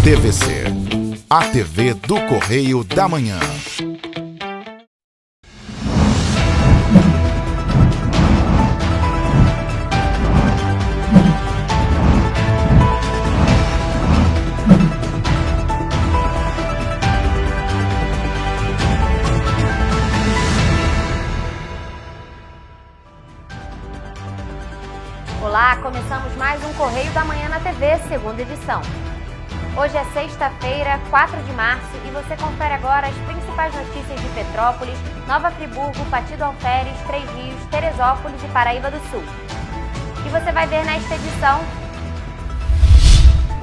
TVC, a TV do Correio da Manhã. Olá, começamos mais um Correio da Manhã na TV, segunda edição. Hoje é sexta-feira, 4 de março, e você confere agora as principais notícias de Petrópolis, Nova Friburgo, Partido Alferes, Três Rios, Teresópolis e Paraíba do Sul. E você vai ver nesta edição: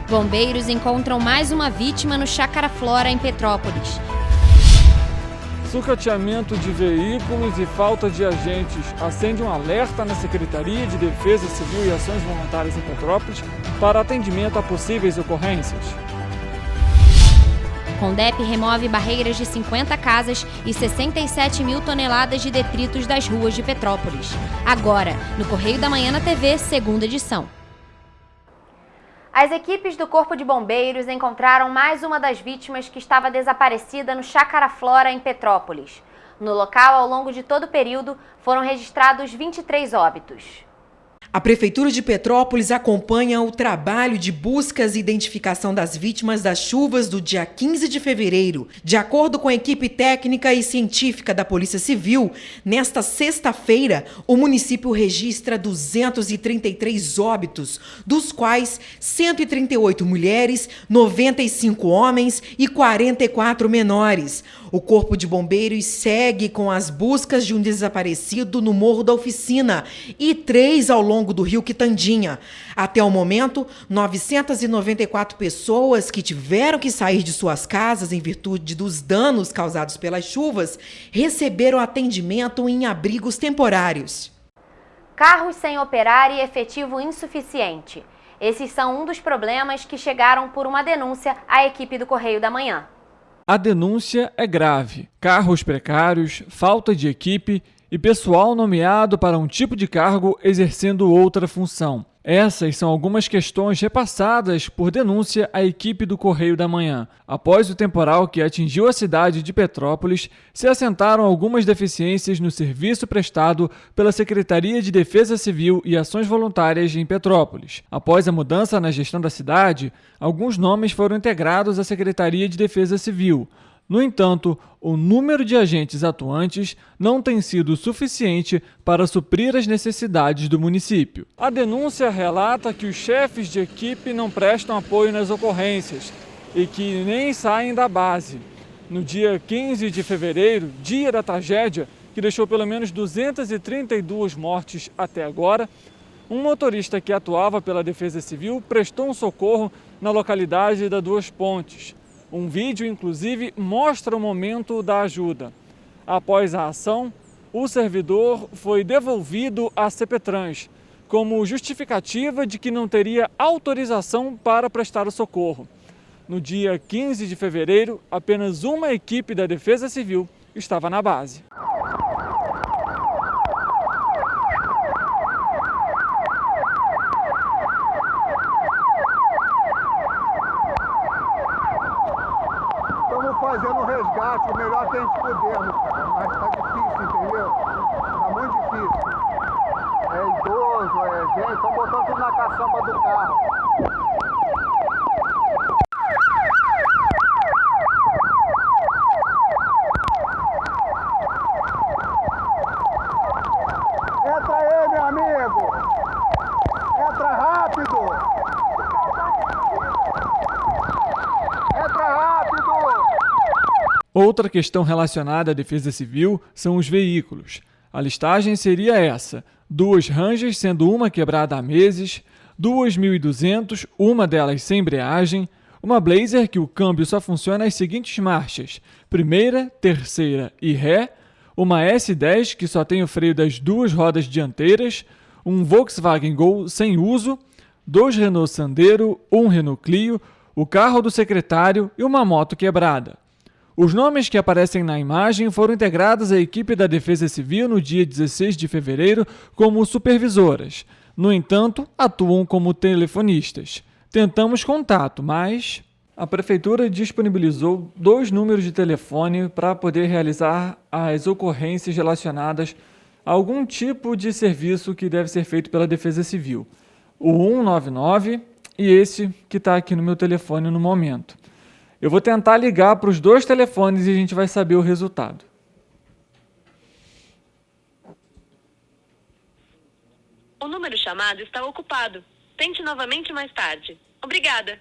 bombeiros encontram mais uma vítima no Chácara Flora, em Petrópolis. Sucateamento de veículos e falta de agentes acende um alerta na Secretaria de Defesa Civil e Ações Voluntárias em Petrópolis para atendimento a possíveis ocorrências. Condep remove barreiras de 50 casas e 67 mil toneladas de detritos das ruas de Petrópolis. Agora, no Correio da Manhã na TV, segunda edição. As equipes do Corpo de Bombeiros encontraram mais uma das vítimas que estava desaparecida no Chácara Flora, em Petrópolis. No local, ao longo de todo o período, foram registrados 23 óbitos. A Prefeitura de Petrópolis acompanha o trabalho de buscas e identificação das vítimas das chuvas do dia 15 de fevereiro. De acordo com a equipe técnica e científica da Polícia Civil, nesta sexta-feira, o município registra 233 óbitos, dos quais 138 mulheres, 95 homens e 44 menores. O Corpo de Bombeiros segue com as buscas de um desaparecido no Morro da Oficina e 3 ao longo do Rio Quitandinha. Até o momento, 994 pessoas que tiveram que sair de suas casas em virtude dos danos causados pelas chuvas receberam atendimento em abrigos temporários. Carros sem operar e efetivo insuficiente. Esses são um dos problemas que chegaram por uma denúncia à equipe do Correio da Manhã. A denúncia é grave: carros precários, falta de equipe e pessoal nomeado para um tipo de cargo exercendo outra função. Essas são algumas questões repassadas por denúncia à equipe do Correio da Manhã. Após o temporal que atingiu a cidade de Petrópolis, se assentaram algumas deficiências no serviço prestado pela Secretaria de Defesa Civil e Ações Voluntárias em Petrópolis. Após a mudança na gestão da cidade, alguns nomes foram integrados à Secretaria de Defesa Civil. No entanto, o número de agentes atuantes não tem sido suficiente para suprir as necessidades do município. A denúncia relata que os chefes de equipe não prestam apoio nas ocorrências e que nem saem da base. No dia 15 de fevereiro, dia da tragédia, que deixou pelo menos 232 mortes até agora, um motorista que atuava pela Defesa Civil prestou um socorro na localidade da Duas Pontes. Um vídeo, inclusive, mostra o momento da ajuda. Após a ação, o servidor foi devolvido à CPTrans, como justificativa de que não teria autorização para prestar o socorro. No dia 15 de fevereiro, apenas uma equipe da Defesa Civil estava na base. Fazendo um resgate o melhor que a gente pudermos, cara. Mas tá difícil, entendeu? Tá muito difícil. É idoso, é gente, estão botando tudo na caçamba do carro. Entra aí, meu amigo! Entra rápido! Entra rápido! Outra questão relacionada à Defesa Civil são os veículos. A listagem seria essa: 2 Rangers, sendo uma quebrada há meses, 2.200, uma delas sem embreagem, uma Blazer que o câmbio só funciona às seguintes marchas: primeira, terceira e ré, uma S10 que só tem o freio das 2 rodas dianteiras, um Volkswagen Gol sem uso, 2 Renault Sandero, um Renault Clio, o carro do secretário e uma moto quebrada. Os nomes que aparecem na imagem foram integrados à equipe da Defesa Civil no dia 16 de fevereiro como supervisoras. No entanto, atuam como telefonistas. Tentamos contato, mas A Prefeitura disponibilizou 2 números de telefone para poder realizar as ocorrências relacionadas a algum tipo de serviço que deve ser feito pela Defesa Civil. O 199 e esse que está aqui no meu telefone no momento. Eu vou tentar ligar para os 2 telefones e a gente vai saber o resultado. O número chamado está ocupado. Tente novamente mais tarde. Obrigada.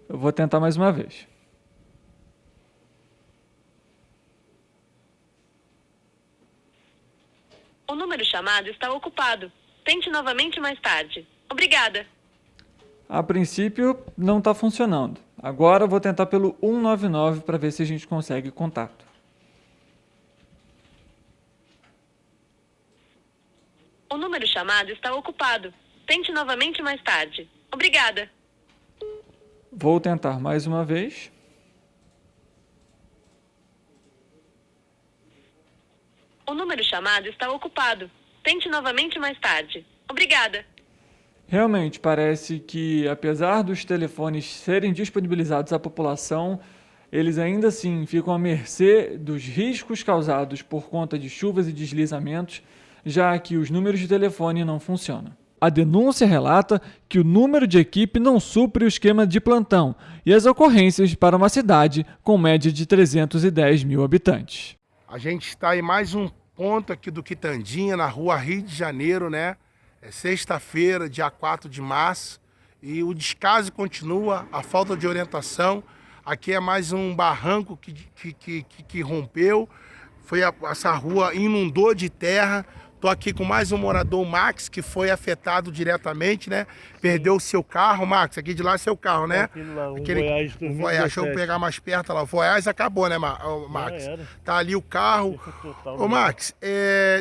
Eu vou tentar mais uma vez. O número chamado está ocupado. Tente novamente mais tarde. Obrigada. A princípio não está funcionando. Agora eu vou tentar pelo 199 para ver se a gente consegue contato. O número chamado está ocupado. Tente novamente mais tarde. Obrigada. Vou tentar mais uma vez. O número chamado está ocupado. Tente novamente mais tarde. Obrigada. Realmente parece que, apesar dos telefones serem disponibilizados à população, eles ainda assim ficam à mercê dos riscos causados por conta de chuvas e deslizamentos, já que os números de telefone não funcionam. A denúncia relata que o número de equipe não supre o esquema de plantão e as ocorrências para uma cidade com média de 310 mil habitantes. A gente está em mais um ponto aqui do Quitandinha, na rua Rio de Janeiro, né? É sexta-feira, dia 4 de março, e o descaso continua, a falta de orientação. Aqui é mais um barranco que rompeu, essa rua inundou de terra. Estou aqui com mais um morador, o Max, que foi afetado diretamente, né? Perdeu o seu carro, Max, aqui de lá é seu carro, né? Voyage 2017. O Voyage, deixa eu pegar mais perto lá. O Voyage acabou, né, Max? Tá ali o carro. Ô, Max,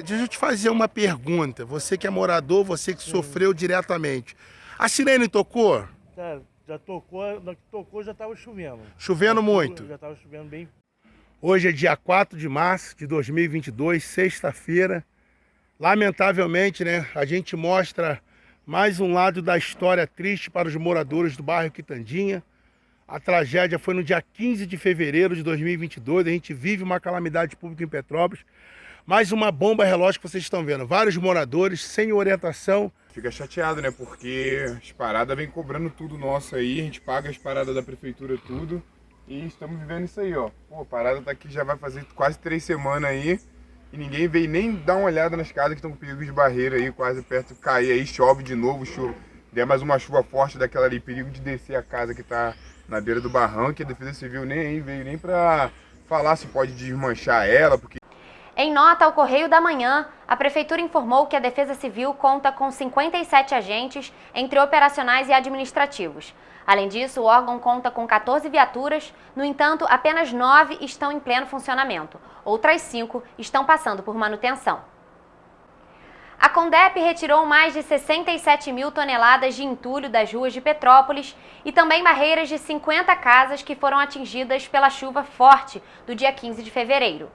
deixa eu te fazer uma pergunta. Você que é morador, você que sofreu diretamente. A sirene tocou? Cara, já tocou, na que tocou já estava chovendo. Chovendo muito? Já estava chovendo bem. Hoje é dia 4 de março de 2022, sexta-feira. Lamentavelmente, né, a gente mostra mais um lado da história triste para os moradores do bairro Quitandinha. A tragédia foi no dia 15 de fevereiro de 2022, a gente vive uma calamidade pública em Petrópolis. Mais uma bomba relógio que vocês estão vendo, vários moradores sem orientação. Fica chateado, né, porque as paradas vêm cobrando tudo nosso aí, a gente paga as paradas da prefeitura tudo e estamos vivendo isso aí, ó. Pô, a parada tá aqui já vai fazer quase 3 semanas aí. E ninguém veio nem dar uma olhada nas casas que estão com perigo de barreira aí, quase perto de cair aí, chove de novo, der mais uma chuva forte daquela ali, perigo de descer a casa que está na beira do barranco, que a Defesa Civil nem veio nem para falar se pode desmanchar ela, porque... Em nota ao Correio da Manhã, a Prefeitura informou que a Defesa Civil conta com 57 agentes, entre operacionais e administrativos. Além disso, o órgão conta com 14 viaturas, no entanto, apenas 9 estão em pleno funcionamento. Outras 5 estão passando por manutenção. A Condep retirou mais de 67 mil toneladas de entulho das ruas de Petrópolis e também barreiras de 50 casas que foram atingidas pela chuva forte do dia 15 de fevereiro.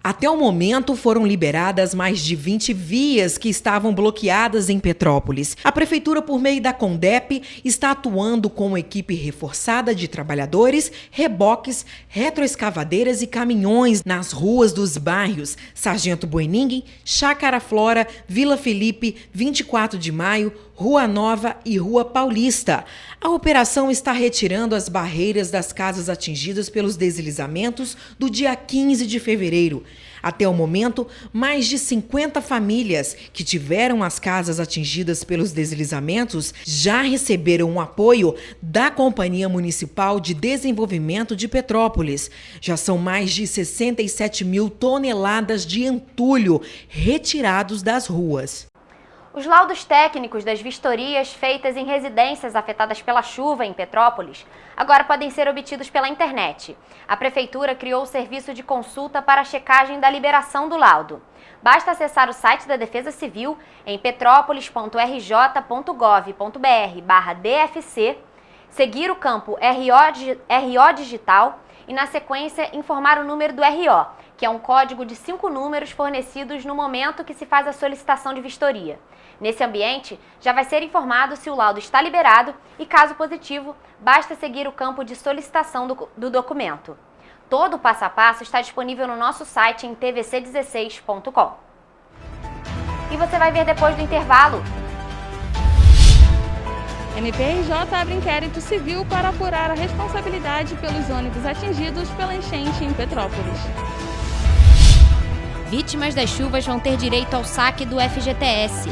Até o momento, foram liberadas mais de 20 vias que estavam bloqueadas em Petrópolis. A Prefeitura, por meio da Condep, está atuando com equipe reforçada de trabalhadores, reboques, retroescavadeiras e caminhões nas ruas dos bairros Sargento Boeningen, Chácara Flora, Vila Felipe, 24 de Maio, Rua Nova e Rua Paulista. A operação está retirando as barreiras das casas atingidas pelos deslizamentos do dia 15 de fevereiro. Até o momento, mais de 50 famílias que tiveram as casas atingidas pelos deslizamentos já receberam um apoio da Companhia Municipal de Desenvolvimento de Petrópolis. Já são mais de 67 mil toneladas de entulho retirados das ruas. Os laudos técnicos das vistorias feitas em residências afetadas pela chuva em Petrópolis agora podem ser obtidos pela internet. A Prefeitura criou o serviço de consulta para a checagem da liberação do laudo. Basta acessar o site da Defesa Civil em petrópolis.rj.gov.br/DFC, seguir o campo RO Digital e, na sequência, informar o número do RO, que é um código de 5 números fornecidos no momento que se faz a solicitação de vistoria. Nesse ambiente, já vai ser informado se o laudo está liberado e, caso positivo, basta seguir o campo de solicitação do documento. Todo o passo a passo está disponível no nosso site em tvc16.com. E você vai ver depois do intervalo. MPRJ abre inquérito civil para apurar a responsabilidade pelos ônibus atingidos pela enchente em Petrópolis. Vítimas das chuvas vão ter direito ao saque do FGTS.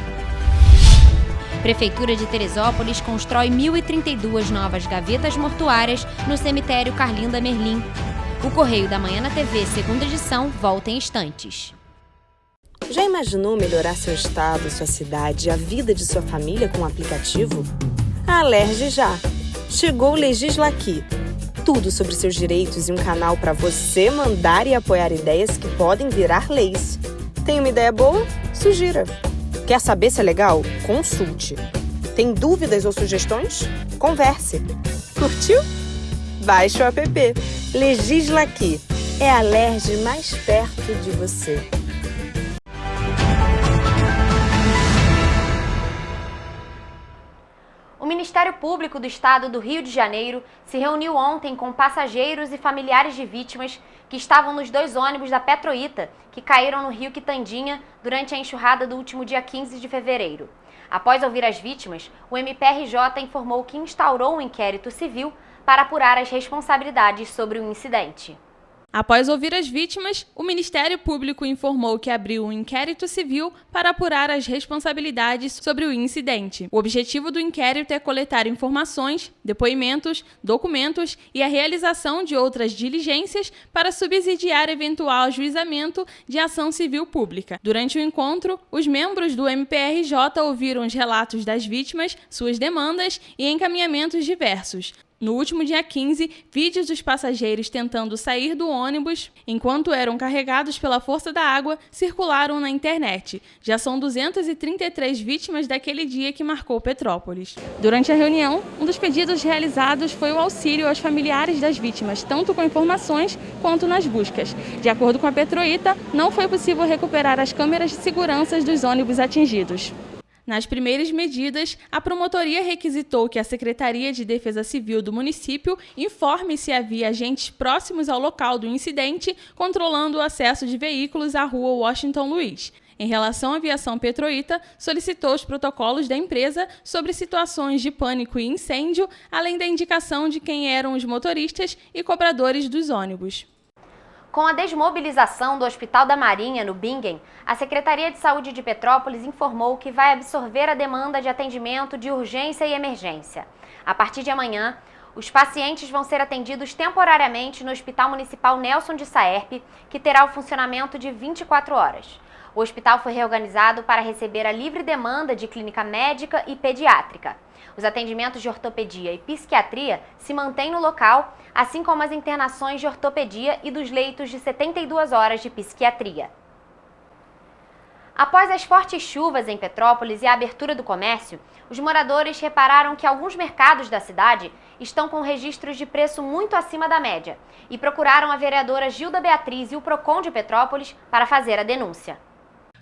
Prefeitura de Teresópolis constrói 1.032 novas gavetas mortuárias no cemitério Carlinda Merlim. O Correio da Manhã na TV, segunda edição, volta em instantes. Já imaginou melhorar seu estado, sua cidade e a vida de sua família com um aplicativo? A Alerj já! Chegou o Legisla Aqui. Tudo sobre seus direitos e um canal para você mandar e apoiar ideias que podem virar leis. Tem uma ideia boa? Sugira! Quer saber se é legal? Consulte. Tem dúvidas ou sugestões? Converse. Curtiu? Baixe o app. Legisla Aqui. É a Alerj mais perto de você. O Ministério Público do Estado do Rio de Janeiro se reuniu ontem com passageiros e familiares de vítimas que estavam nos 2 ônibus da Petroita que caíram no rio Quitandinha durante a enxurrada do último dia 15 de fevereiro. Após ouvir as vítimas, o MPRJ informou que instaurou um inquérito civil para apurar as responsabilidades sobre o incidente. Após ouvir as vítimas, o Ministério Público informou que abriu um inquérito civil para apurar as responsabilidades sobre o incidente. O objetivo do inquérito é coletar informações, depoimentos, documentos e a realização de outras diligências para subsidiar eventual ajuizamento de ação civil pública. Durante o encontro, os membros do MPRJ ouviram os relatos das vítimas, suas demandas e encaminhamentos diversos. No último dia 15, vídeos dos passageiros tentando sair do ônibus enquanto eram carregados pela força da água circularam na internet. Já são 233 vítimas daquele dia que marcou Petrópolis. Durante a reunião, um dos pedidos realizados foi o auxílio aos familiares das vítimas, tanto com informações quanto nas buscas. De acordo com a Petroita, não foi possível recuperar as câmeras de segurança dos ônibus atingidos. Nas primeiras medidas, a promotoria requisitou que a Secretaria de Defesa Civil do município informe se havia agentes próximos ao local do incidente controlando o acesso de veículos à rua Washington Luiz. Em relação à aviação Petroita, solicitou os protocolos da empresa sobre situações de pânico e incêndio, além da indicação de quem eram os motoristas e cobradores dos ônibus. Com a desmobilização do Hospital da Marinha, no Bingen, a Secretaria de Saúde de Petrópolis informou que vai absorver a demanda de atendimento de urgência e emergência. A partir de amanhã, os pacientes vão ser atendidos temporariamente no Hospital Municipal Nelson de Saerpe, que terá o funcionamento de 24 horas. O hospital foi reorganizado para receber a livre demanda de clínica médica e pediátrica. Os atendimentos de ortopedia e psiquiatria se mantêm no local, assim como as internações de ortopedia e dos leitos de 72 horas de psiquiatria. Após as fortes chuvas em Petrópolis e a abertura do comércio, os moradores repararam que alguns mercados da cidade estão com registros de preço muito acima da média e procuraram a vereadora Gilda Beatriz e o Procon de Petrópolis para fazer a denúncia.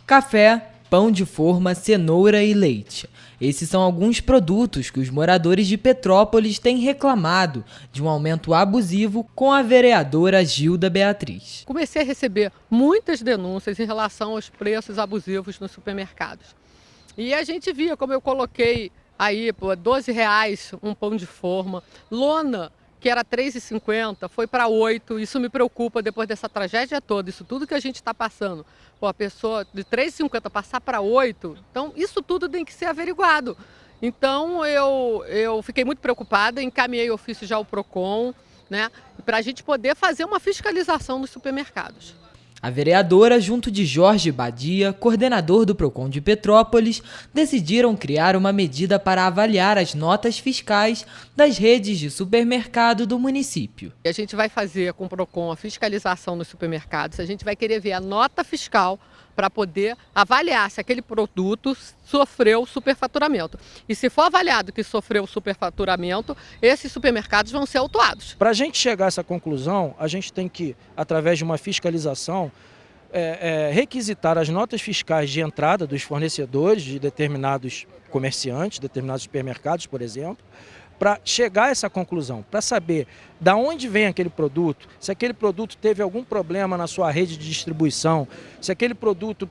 Café, pão de forma, cenoura e leite. Esses são alguns produtos que os moradores de Petrópolis têm reclamado de um aumento abusivo com a vereadora Gilda Beatriz. Comecei a receber muitas denúncias em relação aos preços abusivos nos supermercados. E a gente via, como eu coloquei aí, por R$12 um pão de forma, lona, que era R$3,50, foi para R$8. Isso me preocupa depois dessa tragédia toda, isso tudo que a gente está passando. Pô, a pessoa de R$3,50 passar para R$8, então isso tudo tem que ser averiguado. Então eu fiquei muito preocupada, encaminhei ofício já ao Procon, né, para a gente poder fazer uma fiscalização nos supermercados. A vereadora, junto de Jorge Badia, coordenador do Procon de Petrópolis, decidiram criar uma medida para avaliar as notas fiscais das redes de supermercado do município. A gente vai fazer com o Procon a fiscalização nos supermercados, a gente vai querer ver a nota fiscal para poder avaliar se aquele produto sofreu superfaturamento. E se for avaliado que sofreu superfaturamento, esses supermercados vão ser autuados. Para a gente chegar a essa conclusão, a gente tem que, através de uma fiscalização, requisitar as notas fiscais de entrada dos fornecedores de determinados comerciantes, determinados supermercados, por exemplo, para chegar a essa conclusão, para saber de onde vem aquele produto, se aquele produto teve algum problema na sua rede de distribuição, se aquele produto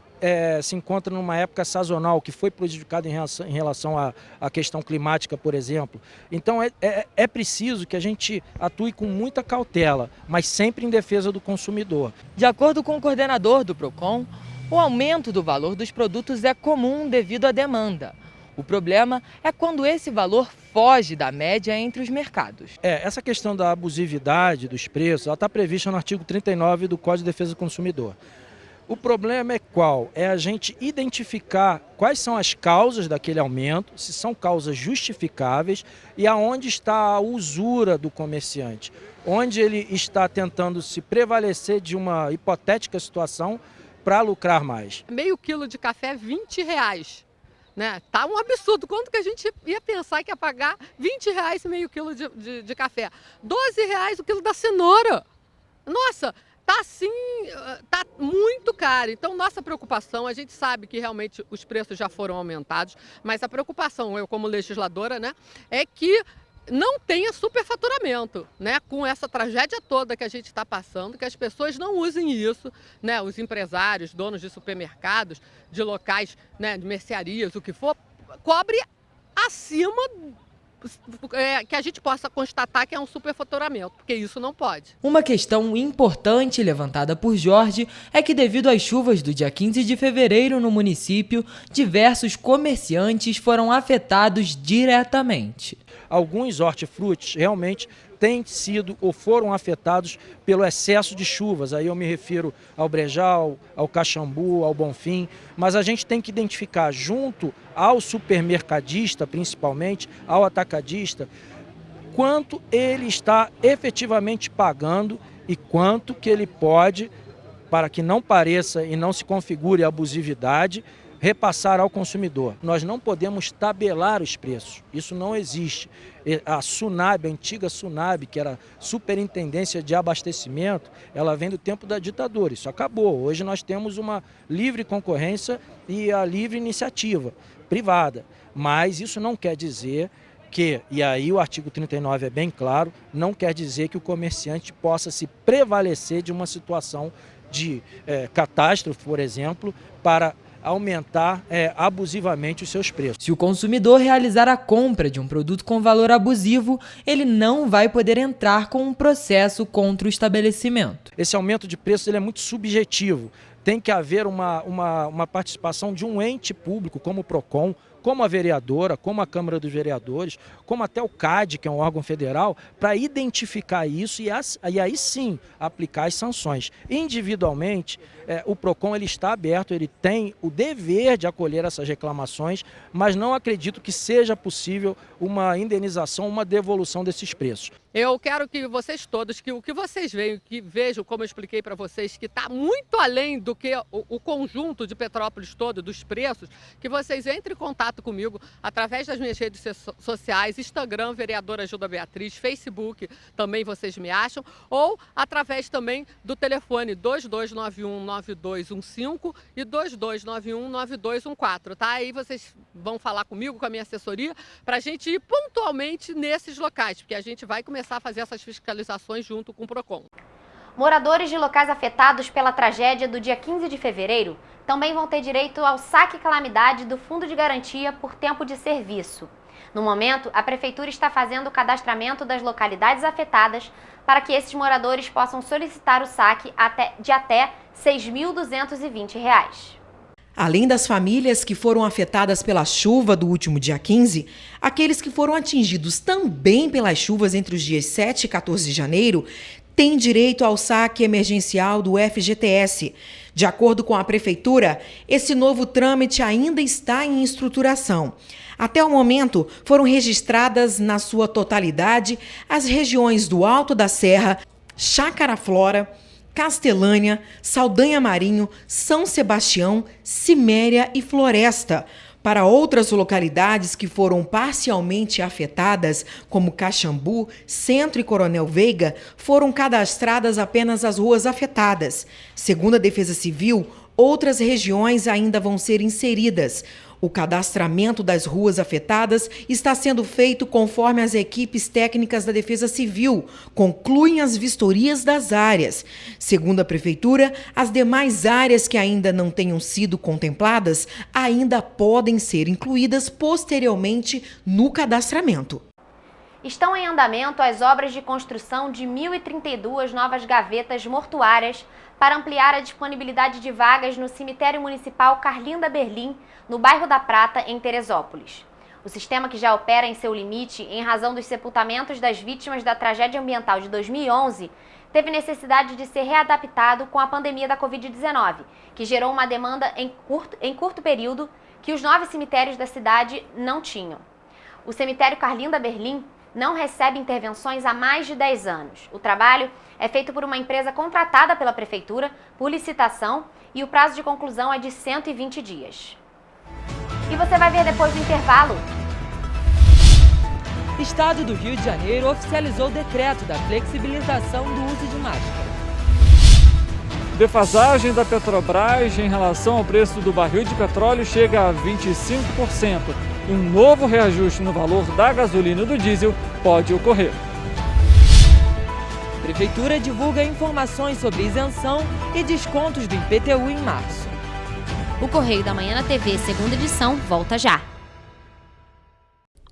se encontra numa época sazonal que foi prejudicado em relação à questão climática, por exemplo. Então é preciso que a gente atue com muita cautela, mas sempre em defesa do consumidor. De acordo com o coordenador do PROCON, o aumento do valor dos produtos é comum devido à demanda. O problema é quando esse valor foge da média entre os mercados. Essa questão da abusividade dos preços está prevista no artigo 39 do Código de Defesa do Consumidor. O problema é qual? É a gente identificar quais são as causas daquele aumento, se são causas justificáveis e aonde está a usura do comerciante, onde ele está tentando se prevalecer de uma hipotética situação para lucrar mais. Meio quilo de café é R$20. Né? Tá um absurdo. Quanto que a gente ia pensar que ia pagar R$20 meio quilo de café? R$12 o quilo da cenoura. Nossa, tá assim, tá muito caro. Então, nossa preocupação, a gente sabe que realmente os preços já foram aumentados, mas a preocupação, eu como legisladora, né, é que não tenha superfaturamento, né? Com essa tragédia toda que a gente está passando, que as pessoas não usem isso, né? Os empresários, donos de supermercados, de locais, né, de mercearias, o que for, cobre acima que a gente possa constatar que é um superfaturamento, porque isso não pode. Uma questão importante levantada por Jorge é que, devido às chuvas do dia 15 de fevereiro no município, diversos comerciantes foram afetados diretamente. Alguns hortifrutis realmente têm sido ou foram afetados pelo excesso de chuvas. Aí eu me refiro ao Brejal, ao Caxambu, ao Bonfim, mas a gente tem que identificar junto ao supermercadista, principalmente ao atacadista, quanto ele está efetivamente pagando e quanto que ele pode, para que não pareça e não se configure abusividade, repassar ao consumidor. Nós não podemos tabelar os preços, isso não existe. A SUNAB, a antiga SUNAB, que era Superintendência de Abastecimento, ela vem do tempo da ditadura, isso acabou. Hoje nós temos uma livre concorrência e a livre iniciativa privada, mas isso não quer dizer que, e aí o artigo 39 é bem claro, não quer dizer que o comerciante possa se prevalecer de uma situação de catástrofe, por exemplo, para aumentar abusivamente os seus preços. Se o consumidor realizar a compra de um produto com valor abusivo, ele não vai poder entrar com um processo contra o estabelecimento. Esse aumento de preços ele é muito subjetivo. Tem que haver uma participação de um ente público, como o PROCON, como a vereadora, como a Câmara dos Vereadores, como até o CAD, que é um órgão federal, para identificar isso e aí sim aplicar as sanções. Individualmente, o PROCON ele está aberto, ele tem o dever de acolher essas reclamações, mas não acredito que seja possível uma indenização, uma devolução desses preços. Eu quero que vocês todos, que o que vocês veem, que vejam, como eu expliquei para vocês, que está muito além do que o conjunto de Petrópolis todo, dos preços, que vocês entrem em contato comigo através das minhas redes sociais, Instagram, Vereadora Gilda Beatriz, Facebook, também vocês me acham, ou através também do telefone 2291-9215 e 2291-9214, tá? Aí vocês vão falar comigo, com a minha assessoria, para a gente ir pontualmente nesses locais, porque a gente vai começar a fazer essas fiscalizações junto com o PROCON. Moradores de locais afetados pela tragédia do dia 15 de fevereiro também vão ter direito ao saque calamidade do Fundo de Garantia por tempo de serviço. No momento, a Prefeitura está fazendo o cadastramento das localidades afetadas para que esses moradores possam solicitar o saque de até R$ 6.220. Além das famílias que foram afetadas pela chuva do último dia 15, aqueles que foram atingidos também pelas chuvas entre os dias 7 e 14 de janeiro têm direito ao saque emergencial do FGTS. De acordo com a Prefeitura, esse novo trâmite ainda está em estruturação. Até o momento, foram registradas na sua totalidade as regiões do Alto da Serra, Chácara Flora, Castelânia, Saldanha Marinho, São Sebastião, Ciméria e Floresta. Para outras localidades que foram parcialmente afetadas, como Caxambu, Centro e Coronel Veiga, foram cadastradas apenas as ruas afetadas. Segundo a Defesa Civil, outras regiões ainda vão ser inseridas. O cadastramento das ruas afetadas está sendo feito conforme as equipes técnicas da Defesa Civil concluem as vistorias das áreas. Segundo a Prefeitura, as demais áreas que ainda não tenham sido contempladas ainda podem ser incluídas posteriormente no cadastramento. Estão em andamento as obras de construção de 1.032 novas gavetas mortuárias para ampliar a disponibilidade de vagas no cemitério municipal Carlinda Berlim, no bairro da Prata, em Teresópolis. O sistema, que já opera em seu limite em razão dos sepultamentos das vítimas da tragédia ambiental de 2011, teve necessidade de ser readaptado com a pandemia da Covid-19, que gerou uma demanda em curto período que os 9 cemitérios da cidade não tinham. O cemitério Carlinda Berlim não recebe intervenções há mais de 10 anos. O trabalho é feito por uma empresa contratada pela Prefeitura por licitação e o prazo de conclusão é de 120 dias. E você vai ver depois do intervalo. Estado do Rio de Janeiro oficializou o decreto da flexibilização do uso de máscara. Defasagem da Petrobras em relação ao preço do barril de petróleo chega a 25%. Um novo reajuste no valor da gasolina e do diesel pode ocorrer. Prefeitura divulga informações sobre isenção e descontos do IPTU em março. O Correio da Manhã na TV, segunda edição, volta já.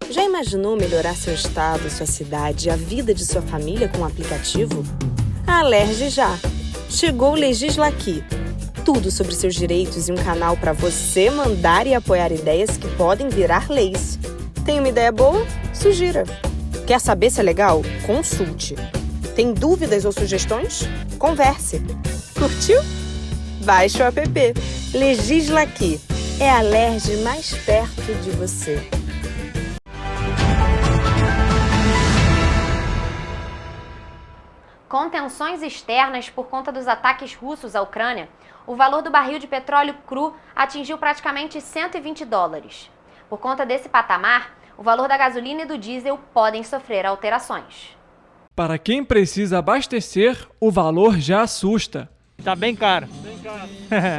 Já imaginou melhorar seu estado, sua cidade, a vida de sua família com um aplicativo? A Alerj já. Chegou o Legisla Aqui. Tudo sobre seus direitos e um canal para você mandar e apoiar ideias que podem virar leis. Tem uma ideia boa? Sugira. Quer saber se é legal? Consulte. Tem dúvidas ou sugestões? Converse. Curtiu? Baixe o app. Legisla Aqui. É a Alerj mais perto de você. Com tensões externas por conta dos ataques russos à Ucrânia, o valor do barril de petróleo cru atingiu praticamente $120. Por conta desse patamar, o valor da gasolina e do diesel podem sofrer alterações. Para quem precisa abastecer, o valor já assusta. Está bem caro.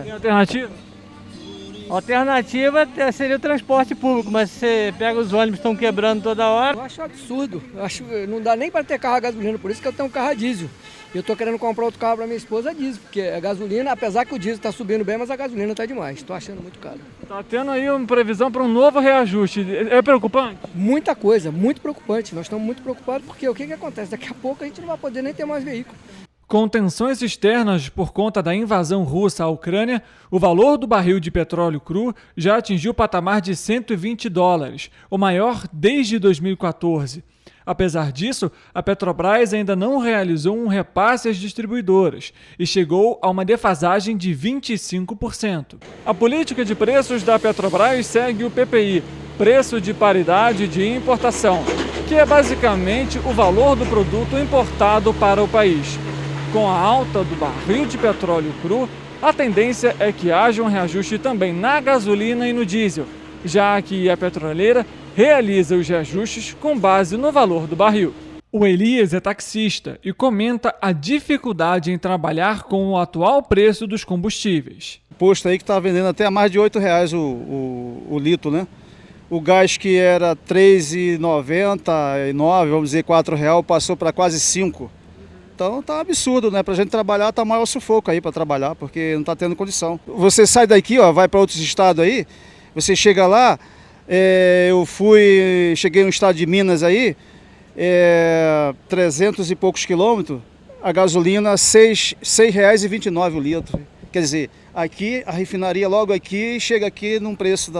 Tem alternativa? Alternativa seria o transporte público, mas você pega os ônibus que estão quebrando toda hora. Eu acho absurdo. Não dá nem para ter carro a gasolina, por isso que eu tenho um carro a diesel. Eu estou querendo comprar outro carro para minha esposa a diesel, porque a gasolina, apesar que o diesel está subindo bem, mas a gasolina está demais. Estou achando muito caro. Está tendo aí uma previsão para um novo reajuste. É preocupante? Muita coisa, muito preocupante. Nós estamos muito preocupados porque o que acontece? Daqui a pouco a gente não vai poder nem ter mais veículo. Com tensões externas por conta da invasão russa à Ucrânia, o valor do barril de petróleo cru já atingiu o patamar de $120, o maior desde 2014. Apesar disso, a Petrobras ainda não realizou um repasse às distribuidoras e chegou a uma defasagem de 25%. A política de preços da Petrobras segue o PPI, Preço de Paridade de Importação, que é basicamente o valor do produto importado para o país. Com a alta do barril de petróleo cru, a tendência é que haja um reajuste também na gasolina e no diesel, já que a petroleira realiza os reajustes com base no valor do barril. O Elias é taxista e comenta a dificuldade em trabalhar com o atual preço dos combustíveis. Posto aí que está vendendo até a mais de R$8 o litro, né? O gás que era R$ 3,99, vamos dizer R$4, passou para quase R$5. Então tá um absurdo, né? Pra gente trabalhar tá maior sufoco aí para trabalhar, porque não tá tendo condição. Você sai daqui, ó, vai para outros estados aí, você chega lá, cheguei no estado de Minas aí, 300 e poucos quilômetros, a gasolina R$ 6,29 o litro. Quer dizer, aqui, a refinaria logo aqui, chega aqui num preço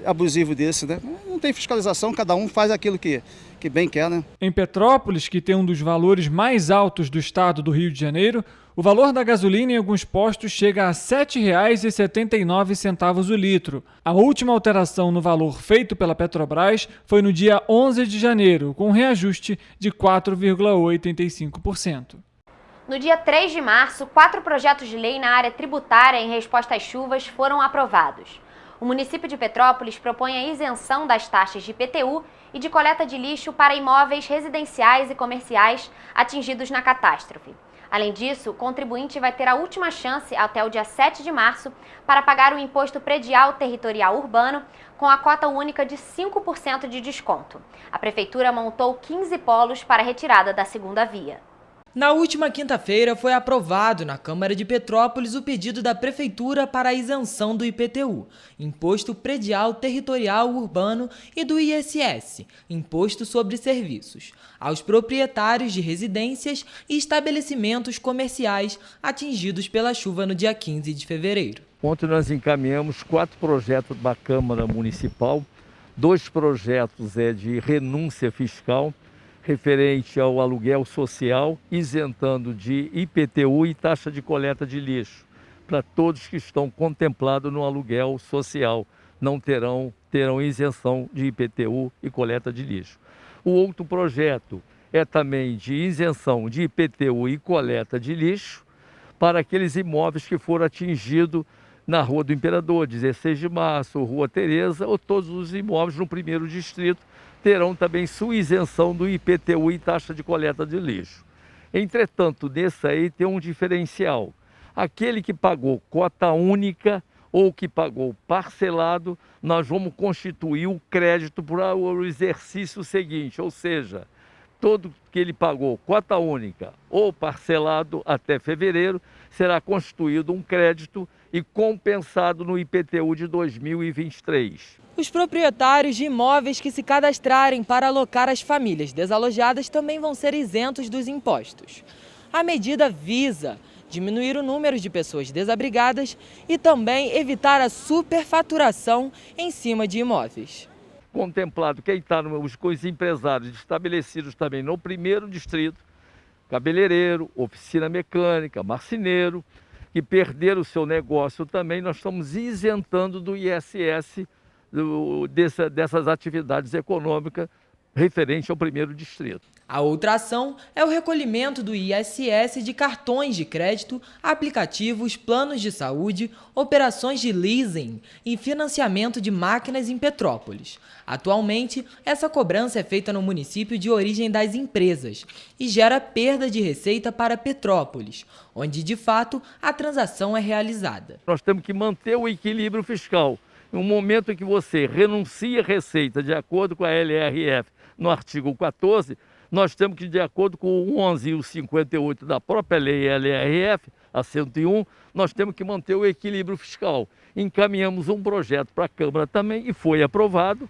abusivo desse, né? Não tem fiscalização, cada um faz aquilo que bem quer, né? Em Petrópolis, que tem um dos valores mais altos do estado do Rio de Janeiro, o valor da gasolina em alguns postos chega a R$ 7,79 o litro. A última alteração no valor feito pela Petrobras foi no dia 11 de janeiro, com um reajuste de 4,85%. No dia 3 de março, 4 projetos de lei na área tributária em resposta às chuvas foram aprovados. O município de Petrópolis propõe a isenção das taxas de IPTU e de coleta de lixo para imóveis residenciais e comerciais atingidos na catástrofe. Além disso, o contribuinte vai ter a última chance até o dia 7 de março para pagar o imposto predial territorial urbano com a cota única de 5% de desconto. A prefeitura montou 15 polos para a retirada da segunda via. Na última quinta-feira foi aprovado na Câmara de Petrópolis o pedido da Prefeitura para a isenção do IPTU, Imposto Predial Territorial Urbano, e do ISS, Imposto sobre Serviços, aos proprietários de residências e estabelecimentos comerciais atingidos pela chuva no dia 15 de fevereiro. Ontem nós encaminhamos 4 projetos da Câmara Municipal, 2 projetos de renúncia fiscal, referente ao aluguel social, isentando de IPTU e taxa de coleta de lixo, para todos que estão contemplados no aluguel social, não terão isenção de IPTU e coleta de lixo. O outro projeto é também de isenção de IPTU e coleta de lixo para aqueles imóveis que foram atingidos na Rua do Imperador, 16 de março, Rua Tereza, ou todos os imóveis no primeiro distrito, terão também sua isenção do IPTU e taxa de coleta de lixo. Entretanto, nesse aí tem um diferencial. Aquele que pagou cota única ou que pagou parcelado, nós vamos constituir o crédito para o exercício seguinte, ou seja, todo que ele pagou cota única ou parcelado até fevereiro, será constituído um crédito e compensado no IPTU de 2023. Os proprietários de imóveis que se cadastrarem para alocar as famílias desalojadas também vão ser isentos dos impostos. A medida visa diminuir o número de pessoas desabrigadas e também evitar a superfaturação em cima de imóveis. Contemplado quem está os empresários estabelecidos também no primeiro distrito, cabeleireiro, oficina mecânica, marceneiro, que perderam o seu negócio também, nós estamos isentando do ISS dessas atividades econômicas referente ao primeiro distrito. A outra ação é o recolhimento do ISS de cartões de crédito, aplicativos, planos de saúde, operações de leasing e financiamento de máquinas em Petrópolis. Atualmente, essa cobrança é feita no município de origem das empresas e gera perda de receita para Petrópolis, onde de fato a transação é realizada. Nós temos que manter o equilíbrio fiscal. No momento em que você renuncia a receita de acordo com a LRF no artigo 14, nós temos que, de acordo com o 11 e o 58 da própria lei LRF, a 101, nós temos que manter o equilíbrio fiscal. Encaminhamos um projeto para a Câmara também e foi aprovado,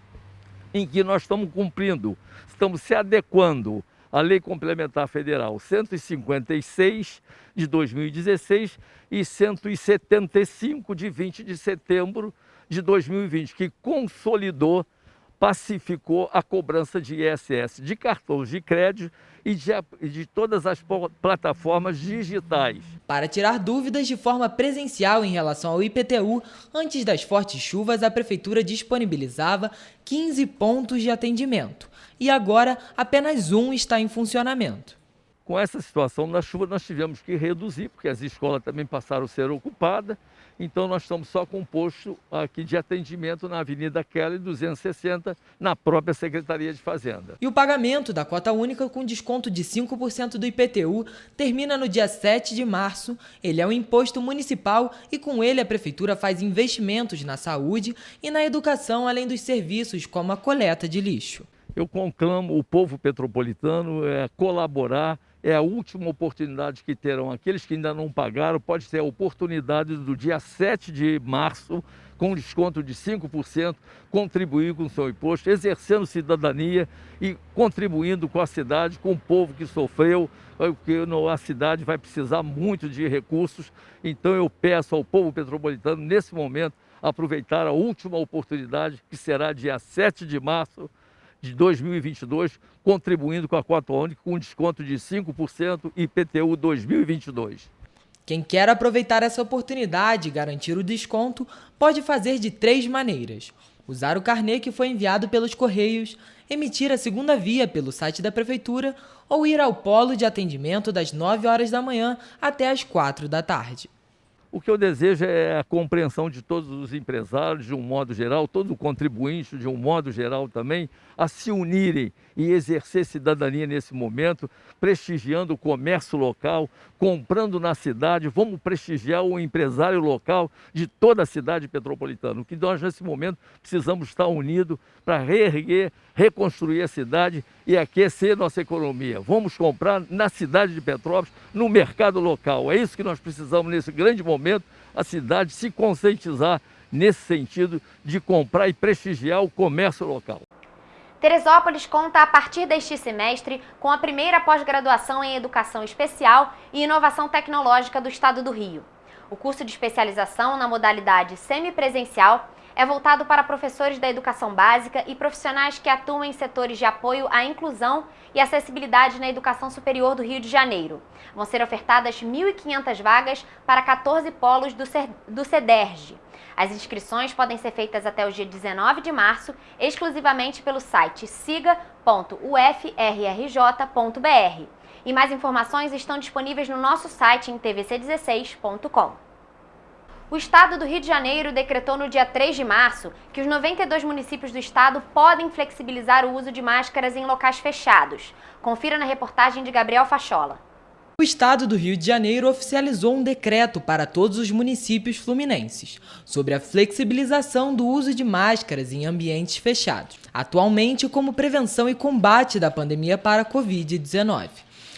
em que nós estamos cumprindo, estamos se adequando à Lei Complementar Federal 156 de 2016 e 175 de 20 de setembro de 2020, que consolidou, pacificou a cobrança de ISS de cartões de crédito e de todas as plataformas digitais. Para tirar dúvidas de forma presencial em relação ao IPTU, antes das fortes chuvas, a Prefeitura disponibilizava 15 pontos de atendimento e agora apenas um está em funcionamento. Com essa situação da chuva, nós tivemos que reduzir, porque as escolas também passaram a ser ocupadas. Então, nós estamos só com um posto aqui de atendimento na Avenida Kelly 260, na própria Secretaria de Fazenda. E o pagamento da cota única com desconto de 5% do IPTU termina no dia 7 de março. Ele é um imposto municipal e com ele a Prefeitura faz investimentos na saúde e na educação, além dos serviços como a coleta de lixo. Eu conclamo o povo petropolitano a colaborar. É a última oportunidade que terão aqueles que ainda não pagaram. Pode ter a oportunidade do dia 7 de março, com desconto de 5%, contribuir com o seu imposto, exercendo cidadania e contribuindo com a cidade, com o povo que sofreu, porque a cidade vai precisar muito de recursos. Então eu peço ao povo petropolitano, nesse momento, aproveitar a última oportunidade, que será dia 7 de março, de 2022, contribuindo com a cota única com desconto de 5% IPTU 2022. Quem quer aproveitar essa oportunidade e garantir o desconto pode fazer de 3 maneiras: usar o carnê que foi enviado pelos Correios, emitir a segunda via pelo site da Prefeitura ou ir ao polo de atendimento das 9 horas da manhã até as 4 da tarde. O que eu desejo é a compreensão de todos os empresários, de um modo geral, todo o contribuinte, de um modo geral também, a se unirem e exercer cidadania nesse momento, prestigiando o comércio local, comprando na cidade. Vamos prestigiar o empresário local de toda a cidade petropolitana. O que nós, nesse momento, precisamos estar unidos para reerguer, reconstruir a cidade e aquecer nossa economia. Vamos comprar na cidade de Petrópolis, no mercado local. É isso que nós precisamos nesse grande momento, a cidade se conscientizar nesse sentido de comprar e prestigiar o comércio local. Teresópolis conta a partir deste semestre com a primeira pós-graduação em Educação Especial e Inovação Tecnológica do Estado do Rio. O curso de especialização na modalidade semipresencial é voltado para professores da educação básica e profissionais que atuam em setores de apoio à inclusão e acessibilidade na educação superior do Rio de Janeiro. Vão ser ofertadas 1.500 vagas para 14 polos do CEDERJ. As inscrições podem ser feitas até o dia 19 de março, exclusivamente pelo site siga.ufrrj.br. E mais informações estão disponíveis no nosso site em tvc16.com. O Estado do Rio de Janeiro decretou no dia 3 de março que os 92 municípios do estado podem flexibilizar o uso de máscaras em locais fechados. Confira na reportagem de Gabriel Fachola. O Estado do Rio de Janeiro oficializou um decreto para todos os municípios fluminenses sobre a flexibilização do uso de máscaras em ambientes fechados, atualmente como prevenção e combate da pandemia para a Covid-19.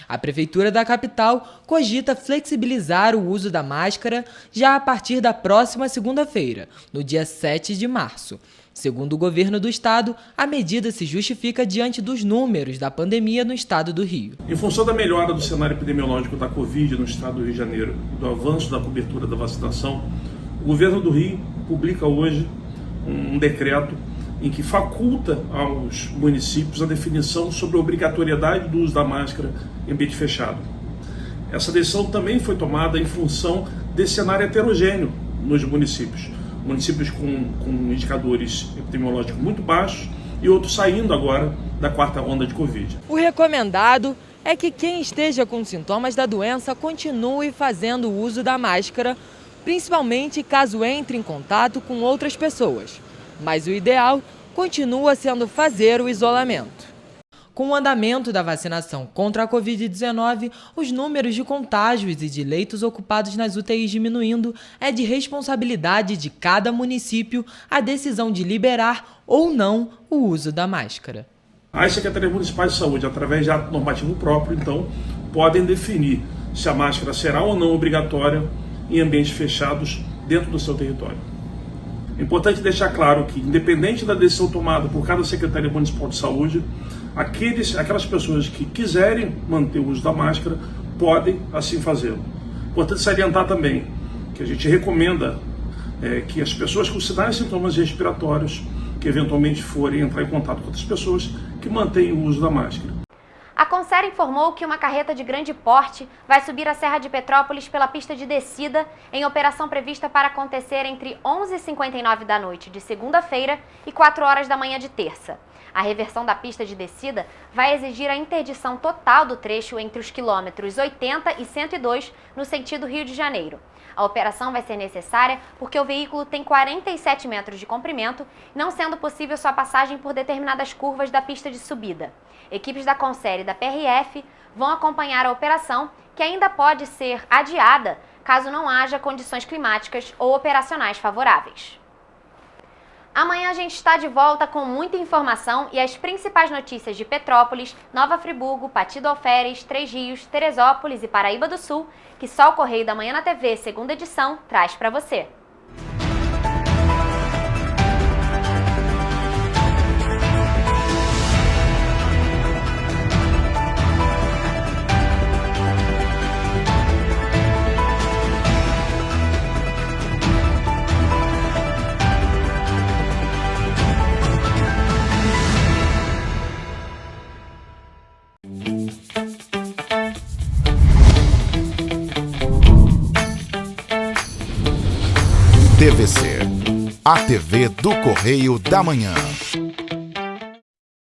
A Prefeitura da capital cogita flexibilizar o uso da máscara já a partir da próxima segunda-feira, no dia 7 de março. Segundo o governo do estado, a medida se justifica diante dos números da pandemia no estado do Rio. Em função da melhora do cenário epidemiológico da Covid no estado do Rio de Janeiro, do avanço da cobertura da vacinação, o governo do Rio publica hoje um decreto em que faculta aos municípios a definição sobre a obrigatoriedade do uso da máscara em ambiente fechado. Essa decisão também foi tomada em função desse cenário heterogêneo nos municípios. Municípios com indicadores epidemiológicos muito baixos e outros saindo agora da quarta onda de Covid. O recomendado é que quem esteja com sintomas da doença continue fazendo uso da máscara, principalmente caso entre em contato com outras pessoas. Mas o ideal continua sendo fazer o isolamento. Com o andamento da vacinação contra a Covid-19, os números de contágios e de leitos ocupados nas UTIs diminuindo, é de responsabilidade de cada município a decisão de liberar ou não o uso da máscara. As secretarias municipais de saúde, através de ato normativo próprio, então, podem definir se a máscara será ou não obrigatória em ambientes fechados dentro do seu território. É importante deixar claro que, independente da decisão tomada por cada Secretaria Municipal de Saúde, aquelas pessoas que quiserem manter o uso da máscara podem assim fazê-lo. Importante salientar também que a gente recomenda que as pessoas com sinais e sintomas respiratórios, que eventualmente forem entrar em contato com outras pessoas, que mantenham o uso da máscara. A Concer informou que uma carreta de grande porte vai subir a Serra de Petrópolis pela pista de descida em operação prevista para acontecer entre 11h59 da noite de segunda-feira e 4 horas da manhã de terça. A reversão da pista de descida vai exigir a interdição total do trecho entre os quilômetros 80 e 102 no sentido Rio de Janeiro. A operação vai ser necessária porque o veículo tem 47 metros de comprimento, não sendo possível sua passagem por determinadas curvas da pista de subida. Equipes da Concer e da PRF vão acompanhar a operação, que ainda pode ser adiada caso não haja condições climáticas ou operacionais favoráveis. Amanhã a gente está de volta com muita informação e as principais notícias de Petrópolis, Nova Friburgo, Pati do Alferes, Três Rios, Teresópolis e Paraíba do Sul, que só o Correio da Manhã na TV, segunda edição, traz para você. TVC, a TV do Correio da Manhã.